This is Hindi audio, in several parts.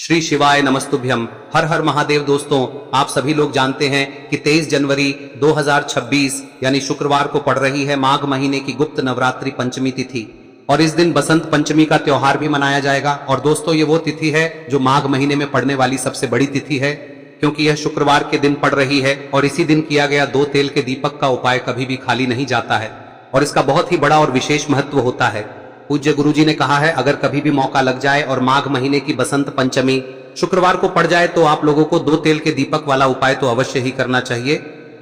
श्री शिवाय नमस्तुभ्यम। हर हर महादेव। दोस्तों, आप सभी लोग जानते हैं कि 23 जनवरी 2026 यानी शुक्रवार को पड़ रही है माघ महीने की गुप्त नवरात्रि पंचमी तिथि और इस दिन बसंत पंचमी का त्योहार भी मनाया जाएगा। और दोस्तों, ये वो तिथि है जो माघ महीने में पड़ने वाली सबसे बड़ी तिथि है, क्योंकि यह शुक्रवार के दिन पड़ रही है और इसी दिन किया गया 2 तेल के दीपक का उपाय कभी भी खाली नहीं जाता है और इसका बहुत ही बड़ा और विशेष महत्व होता है। पूज्य गुरुजी ने कहा है, अगर कभी भी मौका लग जाए और माघ महीने की बसंत पंचमी शुक्रवार को पड़ जाए तो आप लोगों को 2 तेल के दीपक वाला उपाय तो अवश्य ही करना चाहिए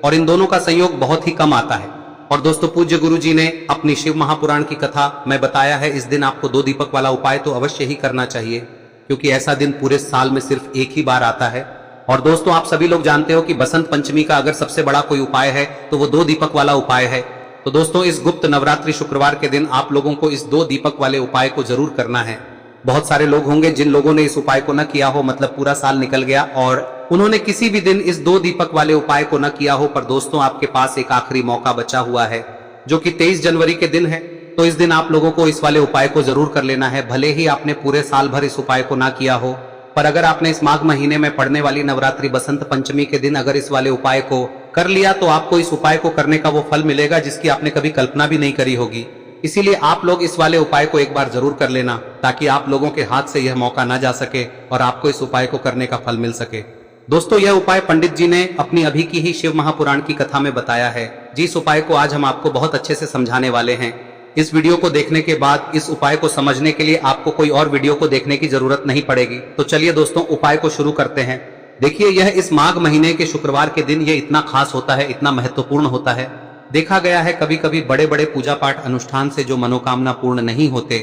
और इन दोनों का संयोग बहुत ही कम आता है। और दोस्तों, पूज्य गुरुजी ने अपनी शिव महापुराण की कथा में बताया है, इस दिन आपको 2 दीपक वाला उपाय तो अवश्य ही करना चाहिए, क्योंकि ऐसा दिन पूरे साल में सिर्फ एक ही बार आता है। और दोस्तों, आप सभी लोग जानते हो कि बसंत पंचमी का अगर सबसे बड़ा कोई उपाय है तो वो 2 दीपक वाला उपाय है। तो दोस्तों, इस गुप्त नवरात्रि शुक्रवार के दिन आप लोगों को इस 2 दीपक वाले उपाय को जरूर करना है। बहुत सारे लोग होंगे जिन लोगों ने इस उपाय को न किया हो, मतलब पूरा साल निकल गया और उन्होंने किसी भी दिन इस 2 दीपक वाले उपाय को न किया हो। पर दोस्तों, आपके पास एक आखिरी मौका बचा हुआ है जो कि 23 जनवरी के दिन है। तो इस दिन आप लोगों को इस वाले उपाय को जरूर कर लेना है, भले ही आपने पूरे साल भर इस उपाय को ना किया हो। पर अगर आपने इस माघ महीने में पड़ने वाली नवरात्रि बसंत पंचमी के दिन अगर इस वाले उपाय को कर लिया तो आपको इस उपाय को करने का वो फल मिलेगा जिसकी आपने कभी कल्पना भी नहीं करी होगी। इसीलिए आप लोग इस वाले उपाय को एक बार जरूर कर लेना, ताकि आप लोगों के हाथ से यह मौका ना जा सके और आपको इस उपाय को करने का फल मिल सके। दोस्तों, यह उपाय पंडित जी ने अपनी अभी की ही शिव महापुराण की कथा में बताया है, जिस उपाय को आज हम आपको बहुत अच्छे से समझाने वाले हैं। इस वीडियो को देखने के बाद इस उपाय को समझने के लिए आपको कोई और वीडियो को देखने की जरूरत नहीं पड़ेगी। तो चलिए दोस्तों, उपाय को शुरू करते हैं। देखिए, यह इस माघ महीने के शुक्रवार के दिन ये इतना खास होता है, इतना महत्वपूर्ण होता है। देखा गया है कभी कभी बड़े बड़े पूजा पाठ अनुष्ठान से जो मनोकामना पूर्ण नहीं होते,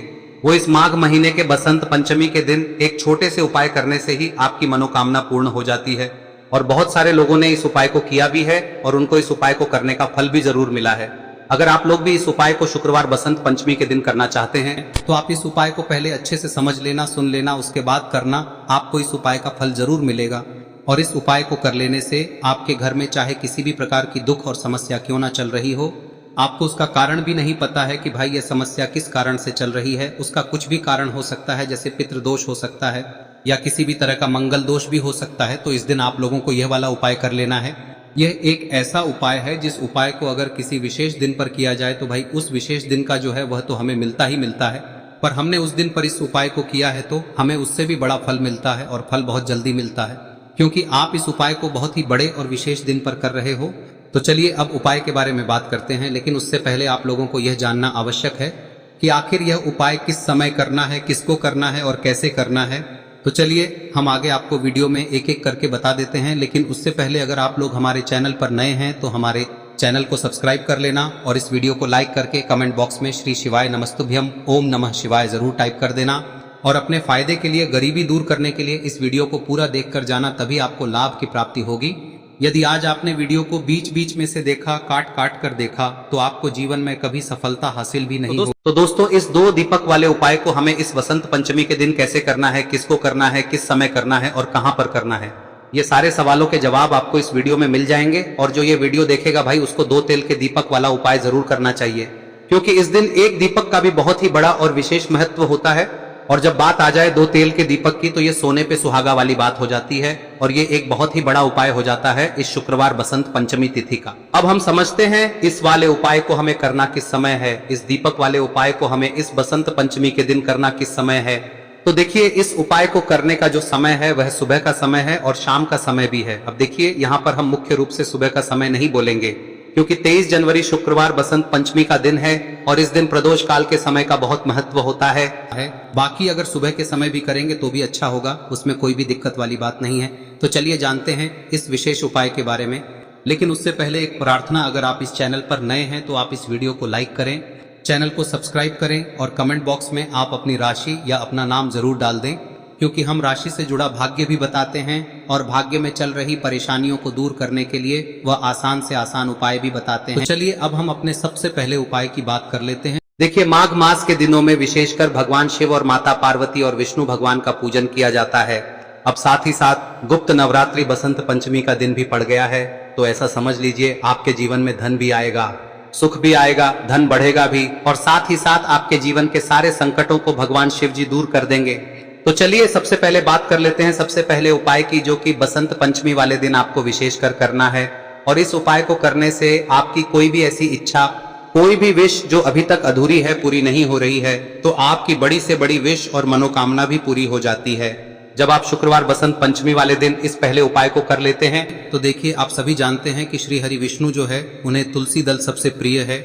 वो इस माघ महीने के बसंत पंचमी के दिन एक छोटे से उपाय करने से ही आपकी मनोकामना पूर्ण हो जाती है। और बहुत सारे लोगों ने इस उपाय को किया भी है और उनको इस उपाय को करने का फल भी जरूर मिला है। अगर आप लोग भी इस उपाय को शुक्रवार बसंत पंचमी के दिन करना चाहते हैं तो आप इस उपाय को पहले अच्छे से समझ लेना, सुन लेना, उसके बाद करना। आपको इस उपाय का फल जरूर मिलेगा और इस उपाय को कर लेने से आपके घर में चाहे किसी भी प्रकार की दुख और समस्या क्यों ना चल रही हो, आपको उसका कारण भी नहीं पता है कि भाई ये समस्या किस कारण से चल रही है। उसका कुछ भी कारण हो सकता है, जैसे पितृदोष हो सकता है या किसी भी तरह का मंगल दोष भी हो सकता है। तो इस दिन आप लोगों को यह वाला उपाय कर लेना है। यह एक ऐसा उपाय है जिस उपाय को अगर किसी विशेष दिन पर किया जाए तो भाई उस विशेष दिन का जो है वह तो हमें मिलता ही मिलता है। पर हमने उस दिन पर इस उपाय को किया है तो हमें उससे भी बड़ा फल मिलता है और फल बहुत जल्दी मिलता है, क्योंकि आप इस उपाय को बहुत ही बड़े और विशेष दिन पर कर रहे हो। तो चलिए अब उपाय के बारे में बात करते हैं, लेकिन उससे पहले आप लोगों को यह जानना आवश्यक है कि आखिर यह उपाय किस समय करना है, किसको करना है और कैसे करना है। तो चलिए हम आगे आपको वीडियो में एक एक करके बता देते हैं, लेकिन उससे पहले अगर आप लोग हमारे चैनल पर नए हैं तो हमारे चैनल को सब्सक्राइब कर लेना और इस वीडियो को लाइक करके कमेंट बॉक्स में श्री शिवाय नमस्तुभ्यम ओम नमः शिवाय जरूर टाइप कर देना। और अपने फायदे के लिए, गरीबी दूर करने के लिए इस वीडियो को पूरा देखकर जाना, तभी आपको लाभ की प्राप्ति होगी। यदि आज आपने वीडियो को बीच बीच में से देखा, काट काट कर देखा, तो आपको जीवन में कभी सफलता हासिल भी नहीं होगी। तो दोस्तों, इस 2 दीपक वाले उपाय को हमें इस बसंत पंचमी के दिन कैसे करना है, किसको करना है, किस समय करना है और कहां पर करना है, ये सारे सवालों के जवाब आपको इस वीडियो में मिल जाएंगे। और जो ये वीडियो देखेगा भाई, उसको 2 तेल के दीपक वाला उपाय जरूर करना चाहिए, क्योंकि इस दिन एक दीपक का भी बहुत ही बड़ा और विशेष महत्व होता है। और जब बात आ जाए 2 तेल के दीपक की तो ये सोने पे सुहागा वाली बात हो जाती है और ये एक बहुत ही बड़ा उपाय हो जाता है इस शुक्रवार बसंत पंचमी तिथि का। अब हम समझते हैं इस वाले उपाय को हमें करना किस समय है, इस दीपक वाले उपाय को हमें इस बसंत पंचमी के दिन करना किस समय है। तो देखिए, इस उपाय को करने का जो समय है वह सुबह का समय है और शाम का समय भी है। अब देखिए, यहाँ पर हम मुख्य रूप से सुबह का समय नहीं बोलेंगे, क्योंकि 23 जनवरी शुक्रवार बसंत पंचमी का दिन है और इस दिन प्रदोष काल के समय का बहुत महत्व होता है। बाकी अगर सुबह के समय भी करेंगे तो भी अच्छा होगा, उसमें कोई भी दिक्कत वाली बात नहीं है। तो चलिए जानते हैं इस विशेष उपाय के बारे में। लेकिन उससे पहले एक प्रार्थना, अगर आप इस चैनल पर नए हैं तो आप इस वीडियो को लाइक करें, चैनल को सब्सक्राइब करें और कमेंट बॉक्स में आप अपनी राशि या अपना नाम जरूर डाल दें, क्योंकि हम राशि से जुड़ा भाग्य भी बताते हैं और भाग्य में चल रही परेशानियों को दूर करने के लिए वह आसान से आसान उपाय भी बताते हैं। तो चलिए अब हम अपने सबसे पहले उपाय की बात कर लेते हैं। देखिए, माघ मास के दिनों में विशेषकर भगवान शिव और माता पार्वती और विष्णु भगवान का पूजन किया जाता है। अब साथ ही साथ गुप्त नवरात्रि बसंत पंचमी का दिन भी पड़ गया है, तो ऐसा समझ लीजिए आपके जीवन में धन भी आएगा, सुख भी आएगा, धन बढ़ेगा भी और साथ ही साथ आपके जीवन के सारे संकटों को भगवान शिव जी दूर कर देंगे। तो चलिए सबसे पहले बात कर लेते हैं सबसे पहले उपाय की, जो कि बसंत पंचमी वाले दिन आपको विशेषकर करना है। और इस उपाय को करने से आपकी कोई भी ऐसी इच्छा, कोई भी विश जो अभी तक अधूरी है, पूरी नहीं हो रही है, तो आपकी बड़ी से बड़ी विश और मनोकामना भी पूरी हो जाती है जब आप शुक्रवार बसंत पंचमी वाले दिन इस पहले उपाय को कर लेते हैं। तो देखिए, आप सभी जानते हैं कि श्री हरि विष्णु जो है, उन्हें तुलसी दल सबसे प्रिय है।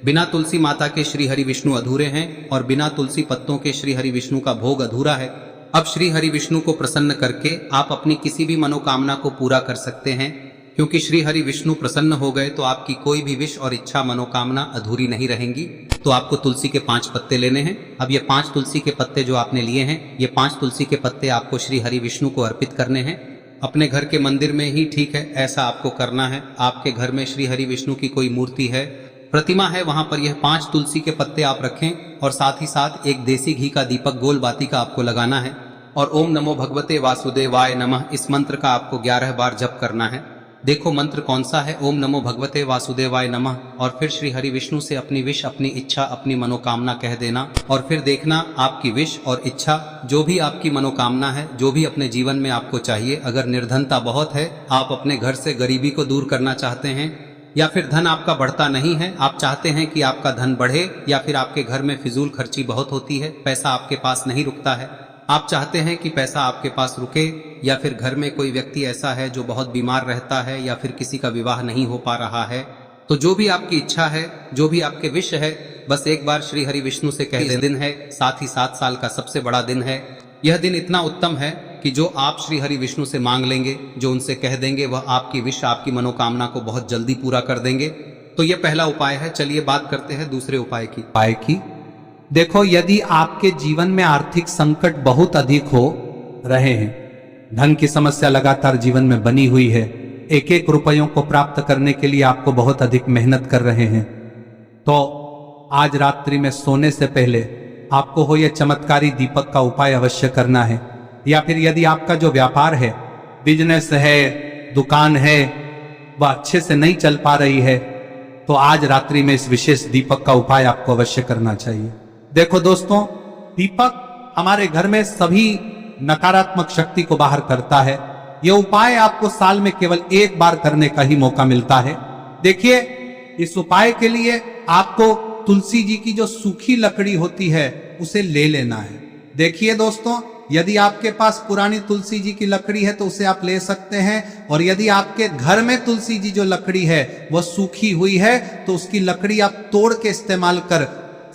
बिना तुलसी माता के श्री हरि विष्णु अधूरे हैं और बिना तुलसी पत्तों के श्री हरि विष्णु का भोग अधूरा है। अब श्री हरि विष्णु को प्रसन्न करके आप अपनी किसी भी मनोकामना को पूरा कर सकते हैं, क्योंकि श्री हरि विष्णु प्रसन्न हो गए तो आपकी कोई भी विश और इच्छा मनोकामना अधूरी नहीं रहेंगी। तो आपको तुलसी के 5 पत्ते लेने हैं। अब ये 5 तुलसी के पत्ते जो आपने लिए हैं, ये 5 तुलसी के पत्ते आपको श्री हरि विष्णु को अर्पित करने हैं। अपने घर के मंदिर में ही ठीक है, ऐसा आपको करना है। आपके घर में श्री हरि विष्णु की कोई मूर्ति है, प्रतिमा है, वहां पर यह 5 तुलसी के पत्ते आप रखें और साथ ही साथ एक देसी घी का दीपक गोल बाती का आपको लगाना है। और ओम नमो भगवते वासुदेवाय नमः इस मंत्र का आपको 11 बार जप करना है। देखो मंत्र कौन सा है, ओम नमो भगवते वासुदेवाय नमः, और फिर श्री हरि विष्णु से अपनी विश, अपनी इच्छा, अपनी मनोकामना कह देना। और फिर देखना आपकी विश और इच्छा, जो भी आपकी मनोकामना है, जो भी अपने जीवन में आपको चाहिए। अगर निर्धनता बहुत है, आप अपने घर से गरीबी को दूर करना चाहते हैं, या फिर धन आपका बढ़ता नहीं है, आप चाहते हैं कि आपका धन बढ़े, या फिर आपके घर में फिजूल खर्ची बहुत होती है, पैसा आपके पास नहीं रुकता है, आप चाहते हैं कि पैसा आपके पास रुके, या फिर घर में कोई व्यक्ति ऐसा है जो बहुत बीमार रहता है, या फिर किसी का विवाह नहीं हो पा रहा है, तो जो भी आपकी इच्छा है, जो भी आपके विश है, बस एक बार श्री हरि विष्णु से कह दें। दिन है, साथ ही 7 साल का सबसे बड़ा दिन है। यह दिन इतना उत्तम है कि जो आप श्री हरि विष्णु से मांग लेंगे, जो उनसे कह देंगे, वह आपकी विश, आपकी मनोकामना को बहुत जल्दी पूरा कर देंगे। तो यह पहला उपाय है। चलिए बात करते हैं दूसरे उपाय की। देखो, यदि आपके जीवन में आर्थिक संकट बहुत अधिक हो रहे हैं, धन की समस्या लगातार जीवन में बनी हुई है, एक एक रुपयों को प्राप्त करने के लिए आपको बहुत अधिक मेहनत कर रहे हैं, तो आज रात्रि में सोने से पहले आपको हो यह चमत्कारी दीपक का उपाय अवश्य करना है। या फिर यदि आपका जो व्यापार है, बिजनेस है, दुकान है, वह अच्छे से नहीं चल पा रही है, तो आज रात्रि में इस विशेष दीपक का उपाय आपको अवश्य करना चाहिए। देखो दोस्तों, दीपक हमारे घर में सभी नकारात्मक शक्ति को बाहर करता है। यह उपाय आपको साल में केवल 1 बार करने का ही मौका मिलता है। देखिए, इस उपाय के लिए आपको तुलसी जी की जो सूखी लकड़ी होती है उसे ले लेना है। देखिए दोस्तों, यदि आपके पास पुरानी तुलसी जी की लकड़ी है तो उसे आप ले सकते हैं, और यदि आपके घर में तुलसी जी जो लकड़ी है वह सूखी हुई है तो उसकी लकड़ी आप तोड़ के इस्तेमाल कर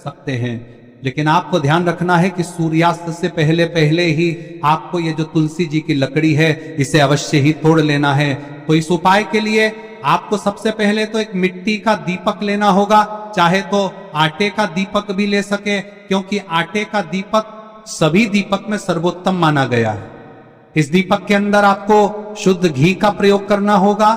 सकते हैं। लेकिन आपको ध्यान रखना है कि सूर्यास्त से पहले पहले ही आपको ये जो तुलसी जी की लकड़ी है इसे अवश्य ही तोड़ लेना है। तो इस उपाय के लिए आपको सबसे पहले तो एक मिट्टी का दीपक लेना होगा, चाहे तो आटे का दीपक भी ले सके, क्योंकि आटे का दीपक सभी दीपक में सर्वोत्तम माना गया है। इस दीपक के अंदर आपको शुद्ध घी का प्रयोग करना होगा,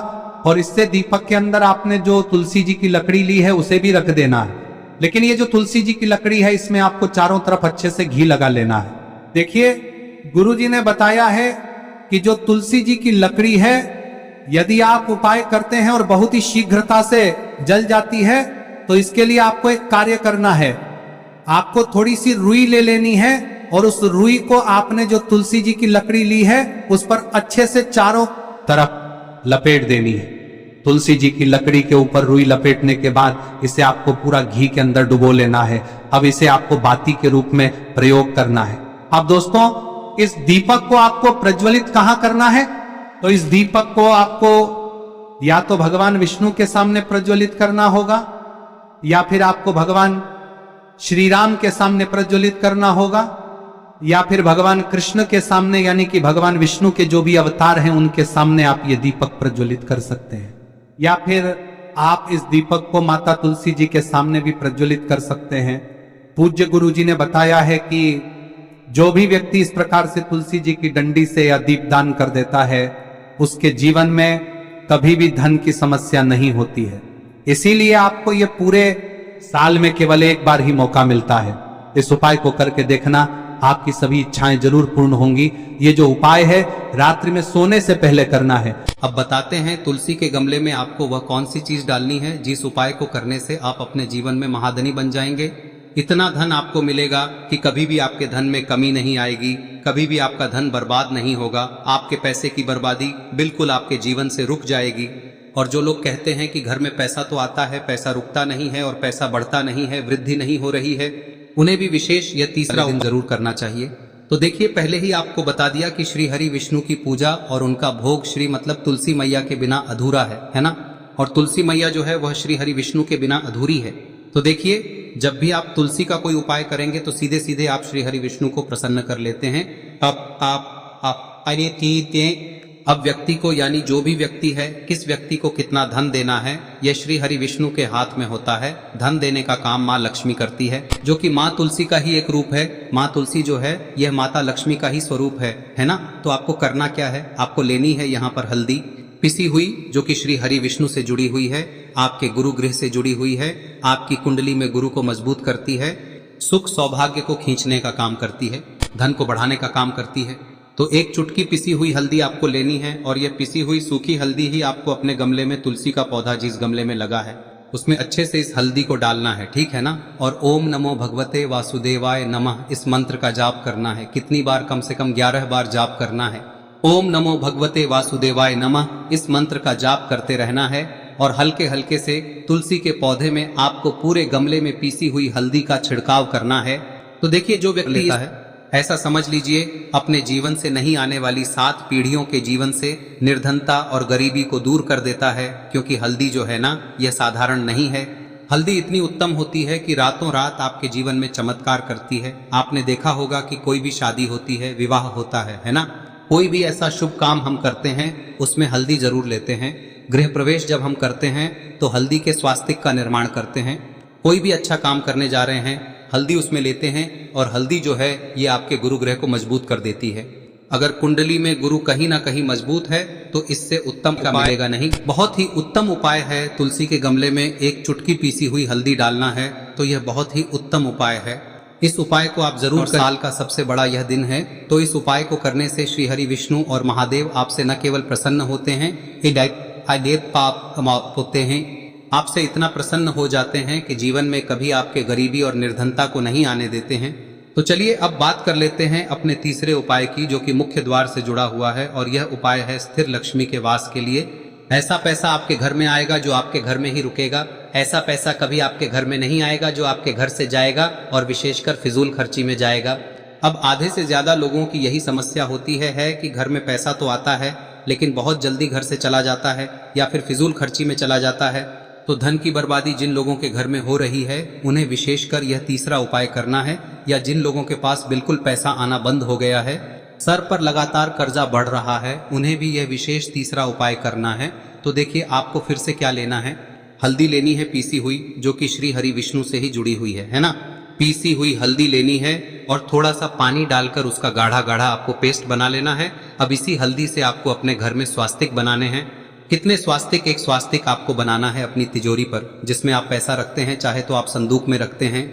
और इससे दीपक के अंदर आपने जो तुलसी जी की लकड़ी ली है उसे भी रख देना है। लेकिन ये जो तुलसी जी की लकड़ी है, इसमें आपको चारों तरफ अच्छे से घी लगा लेना है। देखिए, गुरुजी ने बताया है कि जो तुलसी जी की लकड़ी है, यदि आप उपाय करते हैं और बहुत ही शीघ्रता से जल जाती है, तो इसके लिए आपको एक कार्य करना है। आपको थोड़ी सी रुई ले लेनी है, और उस रुई को आपने जो तुलसी जी की लकड़ी ली है उस पर अच्छे से चारों तरफ लपेट देनी है। तुलसी जी की लकड़ी के ऊपर रुई लपेटने के बाद इसे आपको पूरा घी के अंदर डुबो लेना है। अब इसे आपको बाती के रूप में प्रयोग करना है। अब दोस्तों, इस दीपक को आपको प्रज्वलित कहां करना है? तो इस दीपक को आपको या तो भगवान विष्णु के सामने प्रज्वलित करना होगा, या फिर आपको भगवान श्री राम के सामने प्रज्वलित करना होगा, या फिर भगवान कृष्ण के सामने, यानी कि भगवान विष्णु के जो भी अवतार हैं उनके सामने आप ये दीपक प्रज्वलित कर सकते हैं। या फिर आप इस दीपक को माता तुलसी जी के सामने भी प्रज्वलित कर सकते हैं। पूज्य गुरु जी ने बताया है कि जो भी व्यक्ति इस प्रकार से तुलसी जी की डंडी से या दीपदान कर देता है, उसके जीवन में कभी भी धन की समस्या नहीं होती है। इसीलिए आपको ये पूरे साल में केवल 1 बार ही मौका मिलता है। इस उपाय को करके देखना, आपकी सभी इच्छाएं जरूर पूर्ण होंगी। ये जो उपाय है रात्रि में सोने से पहले करना है। अब बताते हैं तुलसी के गमले में आपको वह कौन सी चीज डालनी है जिस उपाय को करने से आप अपने जीवन में महाधनी बन जाएंगे। इतना धन आपको मिलेगा कि कभी भी आपके धन में कमी नहीं आएगी, कभी भी आपका धन बर्बाद नहीं होगा। आपके पैसे की बर्बादी बिल्कुल आपके जीवन से रुक जाएगी। और जो लोग कहते हैं कि घर में पैसा तो आता है, पैसा रुकता नहीं है और पैसा बढ़ता नहीं है, वृद्धि नहीं हो रही है, उन्हें भी विशेष यह तीसरा दिन जरूर करना चाहिए। तो देखिए, पहले ही आपको बता दिया कि श्री हरि विष्णु की पूजा और उनका भोग श्री मतलब तुलसी मैया के बिना अधूरा है ना। और तुलसी मैया जो है वह श्री हरि विष्णु के बिना अधूरी है। तो देखिए, जब भी आप तुलसी का कोई उपाय करेंगे तो सीधे सीधे आप श्री हरि विष्णु को प्रसन्न कर लेते हैं। अब व्यक्ति को, यानी जो भी व्यक्ति है, किस व्यक्ति को कितना धन देना है, यह श्री हरि विष्णु के हाथ में होता है। धन देने का काम माँ लक्ष्मी करती है, जो कि माँ तुलसी का ही एक रूप है। माँ तुलसी जो है यह माता लक्ष्मी का ही स्वरूप है ना। तो आपको करना क्या है, आपको लेनी है यहाँ पर हल्दी पिसी हुई, जो कि श्री हरि विष्णु से जुड़ी हुई है, आपके गुरु गृह से जुड़ी हुई है, आपकी कुंडली में गुरु को मजबूत करती है, सुख सौभाग्य को खींचने का काम करती है, धन को बढ़ाने का काम करती है। तो एक चुटकी पिसी हुई हल्दी आपको लेनी है और यह पिसी हुई सूखी हल्दी ही आपको अपने गमले में, तुलसी का पौधा जिस गमले में लगा है उसमें अच्छे से इस हल्दी को डालना है, ठीक है ना। और ओम नमो भगवते वासुदेवाय नमः इस मंत्र का जाप करना है। कितनी बार? कम से कम 11 बार जाप करना है। ओम नमो भगवते वासुदेवाय नमः इस मंत्र का जाप करते रहना है और हल्के हल्के से तुलसी के पौधे में आपको पूरे गमले में पीसी हुई हल्दी का छिड़काव करना है। तो देखिए, जो व्यक्ति लेता है, ऐसा समझ लीजिए अपने जीवन से नहीं आने वाली 7 पीढ़ियों के जीवन से निर्धनता और गरीबी को दूर कर देता है। क्योंकि हल्दी जो है ना, यह साधारण नहीं है। हल्दी इतनी उत्तम होती है कि रातों रात आपके जीवन में चमत्कार करती है। आपने देखा होगा कि कोई भी शादी होती है, विवाह होता है ना, कोई भी ऐसा शुभ काम हम करते हैं उसमें हल्दी जरूर लेते हैं। गृह प्रवेश जब हम करते हैं तो हल्दी के स्वास्तिक का निर्माण करते हैं। कोई भी अच्छा काम करने जा रहे हैं, हल्दी उसमें लेते हैं और हल्दी जो है ये आपके गुरु ग्रह को मजबूत कर देती है। अगर कुंडली में गुरु कहीं ना कहीं मजबूत है तो इससे उत्तम का मिलेगा नहीं। बहुत ही उत्तम उपाय है, तुलसी के गमले में एक चुटकी पीसी हुई हल्दी डालना है, तो यह बहुत ही उत्तम उपाय है। इस उपाय को आप जरूर, साल का सबसे बड़ा यह दिन है, तो इस उपाय को करने से श्री हरि विष्णु और महादेव आपसे न केवल प्रसन्न होते हैं, होते हैं, आपसे इतना प्रसन्न हो जाते हैं कि जीवन में कभी आपके गरीबी और निर्धनता को नहीं आने देते हैं। तो चलिए अब बात कर लेते हैं अपने तीसरे उपाय की, जो कि मुख्य द्वार से जुड़ा हुआ है। और यह उपाय है स्थिर लक्ष्मी के वास के लिए। ऐसा पैसा आपके घर में आएगा जो आपके घर में ही रुकेगा। ऐसा पैसा कभी आपके घर में नहीं आएगा जो आपके घर से जाएगा और विशेषकर फिजूल खर्ची में जाएगा। अब आधे से ज्यादा लोगों की यही समस्या होती है कि घर में पैसा तो आता है लेकिन बहुत जल्दी घर से चला जाता है या फिर फिजूल खर्ची में चला जाता है। तो धन की बर्बादी जिन लोगों के घर में हो रही है उन्हें विशेषकर यह तीसरा उपाय करना है। या जिन लोगों के पास बिल्कुल पैसा आना बंद हो गया है, सर पर लगातार कर्जा बढ़ रहा है, उन्हें भी यह विशेष तीसरा उपाय करना है। तो देखिए, आपको फिर से क्या लेना है, हल्दी लेनी है पीसी हुई, जो कि श्री हरि विष्णु से ही जुड़ी हुई है ना। पीसी हुई हल्दी लेनी है और थोड़ा सा पानी डालकर उसका गाढ़ा गाढ़ा आपको पेस्ट बना लेना है। अब इसी हल्दी से आपको अपने घर में स्वास्तिक बनाने हैं। कितने स्वास्तिक? एक स्वास्तिक आपको बनाना है अपनी तिजोरी पर, जिसमें आप पैसा रखते हैं। चाहे तो आप संदूक में रखते हैं,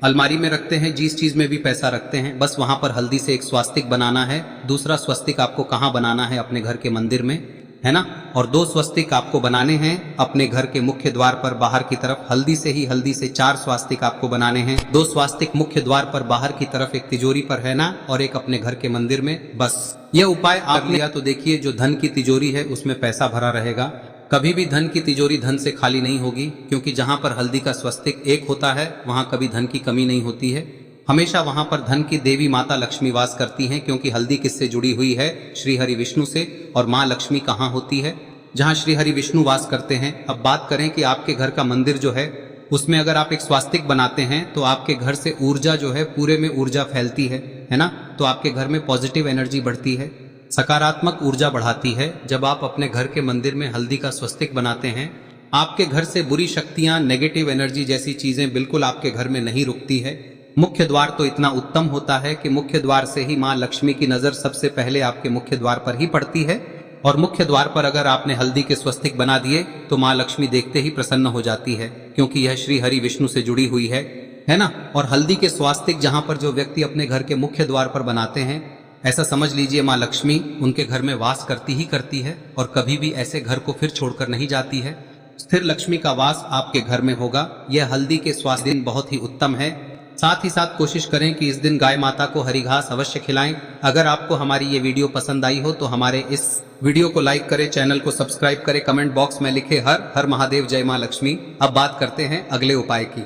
अलमारी में रखते हैं, जिस चीज में भी पैसा रखते हैं, बस वहां पर हल्दी से एक स्वास्तिक बनाना है। दूसरा स्वस्तिक आपको कहाँ बनाना है? अपने घर के मंदिर में, है ना। और 2 स्वस्तिक आपको बनाने हैं अपने घर के मुख्य द्वार पर बाहर की तरफ। हल्दी से 4 स्वास्तिक आपको बनाने हैं। 2 स्वास्तिक मुख्य द्वार पर बाहर की तरफ, एक तिजोरी पर, है ना, और एक अपने घर के मंदिर में। बस यह उपाय आप लिया तो देखिए, जो धन की तिजोरी है उसमें पैसा भरा रहेगा। कभी भी धन की तिजोरी धन से खाली नहीं होगी, क्योंकि जहां पर हल्दी का स्वस्तिक एक होता है वहां कभी धन की कमी नहीं होती है। हमेशा वहां पर धन की देवी माता लक्ष्मी वास करती हैं, क्योंकि हल्दी किससे जुड़ी हुई है? श्री हरि विष्णु से। और माँ लक्ष्मी कहाँ होती है? जहाँ श्री हरि विष्णु वास करते हैं। अब बात करें कि आपके घर का मंदिर जो है उसमें अगर आप एक स्वास्तिक बनाते हैं तो आपके घर से ऊर्जा जो है, पूरे में ऊर्जा फैलती है ना। तो आपके घर में पॉजिटिव एनर्जी बढ़ती है, सकारात्मक ऊर्जा बढ़ाती है। जब आप अपने घर के मंदिर में हल्दी का स्वस्तिक बनाते हैं, आपके घर से बुरी शक्तियां, नेगेटिव एनर्जी जैसी चीजें बिल्कुल आपके घर में नहीं रुकती है। मुख्य द्वार तो इतना उत्तम होता है कि मुख्य द्वार से ही माँ लक्ष्मी की नजर सबसे पहले आपके मुख्य द्वार पर ही पड़ती है। और मुख्य द्वार पर अगर आपने हल्दी के स्वस्तिक बना दिए तो माँ लक्ष्मी देखते ही प्रसन्न हो जाती है, क्योंकि यह श्री हरि विष्णु से जुड़ी हुई है ना। और हल्दी के स्वास्तिक जहां पर जो व्यक्ति अपने घर के मुख्य द्वार पर बनाते हैं, ऐसा समझ लीजिए माँ लक्ष्मी उनके घर में वास करती ही करती है और कभी भी ऐसे घर को फिर छोड़कर नहीं जाती है। स्थिर लक्ष्मी का वास आपके घर में होगा। यह हल्दी के स्वास्थ्य दिन बहुत ही उत्तम है। साथ ही साथ कोशिश करें कि इस दिन गाय माता को हरी घास अवश्य खिलाएं। अगर आपको हमारी ये वीडियो पसंद आई हो तो हमारे इस वीडियो को लाइक करें, चैनल को सब्सक्राइब करें, कमेंट बॉक्स में लिखे हर हर महादेव, जय मां लक्ष्मी। अब बात करते हैं अगले उपाय की।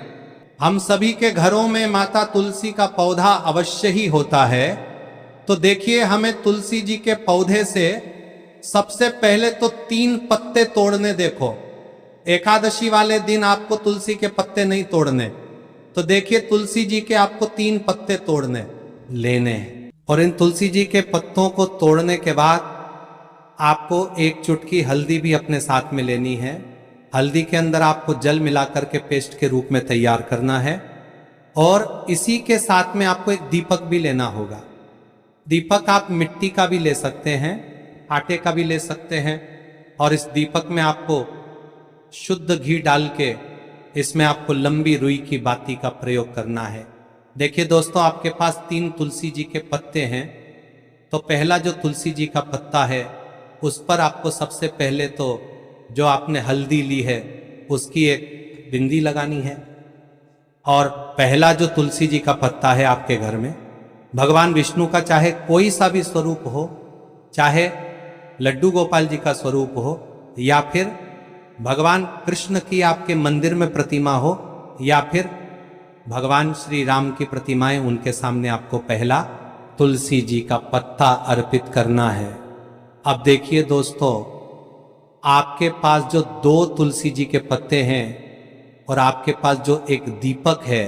हम सभी के घरों में माता तुलसी का पौधा अवश्य ही होता है। तो देखिए, हमें तुलसी जी के पौधे से सबसे पहले तो 3 पत्ते तोड़ने। देखो, एकादशी वाले दिन आपको तुलसी के पत्ते नहीं तोड़ने। तो देखिए, तुलसी जी के आपको 3 पत्ते तोड़ने लेने हैं। और इन तुलसी जी के पत्तों को तोड़ने के बाद आपको 1 चुटकी हल्दी भी अपने साथ में लेनी है। हल्दी के अंदर आपको जल मिलाकर के पेस्ट के रूप में तैयार करना है। और इसी के साथ में आपको एक दीपक भी लेना होगा। दीपक आप मिट्टी का भी ले सकते हैं, आटे का भी ले सकते हैं। और इस दीपक में आपको शुद्ध घी डाल के इसमें आपको लंबी रुई की बाती का प्रयोग करना है। देखिए दोस्तों, आपके पास 3 तुलसी जी के पत्ते हैं। तो पहला जो तुलसी जी का पत्ता है उस पर आपको सबसे पहले तो जो आपने हल्दी ली है उसकी एक बिंदी लगानी है। और पहला जो तुलसी जी का पत्ता है आपके घर में, भगवान विष्णु का चाहे कोई सा भी स्वरूप हो, चाहे लड्डू गोपाल जी का स्वरूप हो, या फिर भगवान कृष्ण की आपके मंदिर में प्रतिमा हो, या फिर भगवान श्री राम की प्रतिमाएं, उनके सामने आपको पहला तुलसी जी का पत्ता अर्पित करना है। अब देखिए दोस्तों, आपके पास जो 2 तुलसी जी के पत्ते हैं और आपके पास जो एक दीपक है,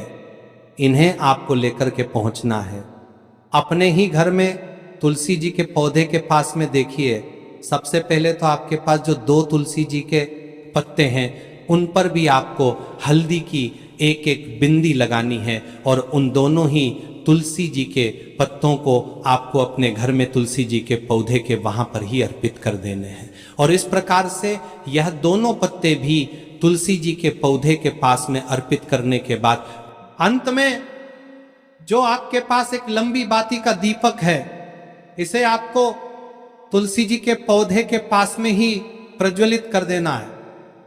इन्हें आपको लेकर के पहुंचना है। अपने ही घर में तुलसी जी के पौधे के पास में देखिए, सबसे पहले तो आपके पास जो 2 तुलसी जी के पत्ते हैं उन पर भी आपको हल्दी की एक एक बिंदी लगानी है। और उन दोनों ही तुलसी जी के पत्तों को आपको अपने घर में तुलसी जी के पौधे के वहां पर ही अर्पित कर देने हैं। और इस प्रकार से यह दोनों पत्ते भी तुलसी जी के पौधे के पास में अर्पित करने के बाद अंत में जो आपके पास एक लंबी बाती का दीपक है, इसे आपको तुलसी जी के पौधे के पास में ही प्रज्वलित कर देना है।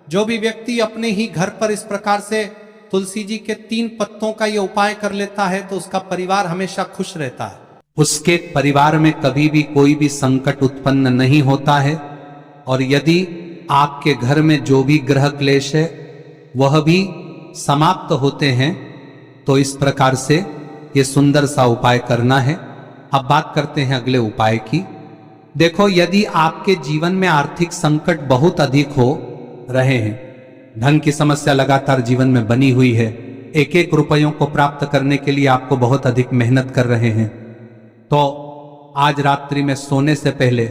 जो भी व्यक्ति अपने ही घर पर इस प्रकार से तुलसी जी के 3 पत्तों का ये उपाय कर लेता है तो उसका परिवार हमेशा खुश रहता है। उसके परिवार में कभी भी कोई भी संकट उत्पन्न नहीं होता है। और यदि आपके घर में जो भी ग्रह क्लेश है वह भी समाप्त होते हैं। तो इस प्रकार से ये सुंदर सा उपाय करना है। अब बात करते हैं अगले उपाय की। देखो, यदि आपके जीवन में आर्थिक संकट बहुत अधिक हो रहे हैं, धन की समस्या लगातार जीवन में बनी हुई है, एक एक रुपयों को प्राप्त करने के लिए आपको बहुत अधिक मेहनत कर रहे हैं, तो आज रात्रि में सोने से पहले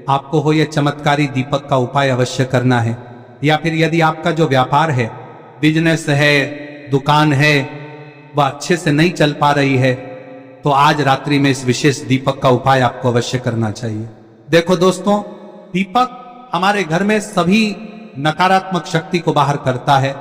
आपको हो यह चमत्कारी दीपक का उपाय अवश्य करना है। या फिर यदि आपका जो व्यापार है, बिजनेस है, दुकान है, वह अच्छे से नहीं चल पा रही है, तो आज रात्रि में इस विशेष दीपक का उपाय आपको अवश्य करना चाहिए। देखो दोस्तों, दीपक हमारे घर में सभी नकारात्मक शक्ति को बाहर करता है।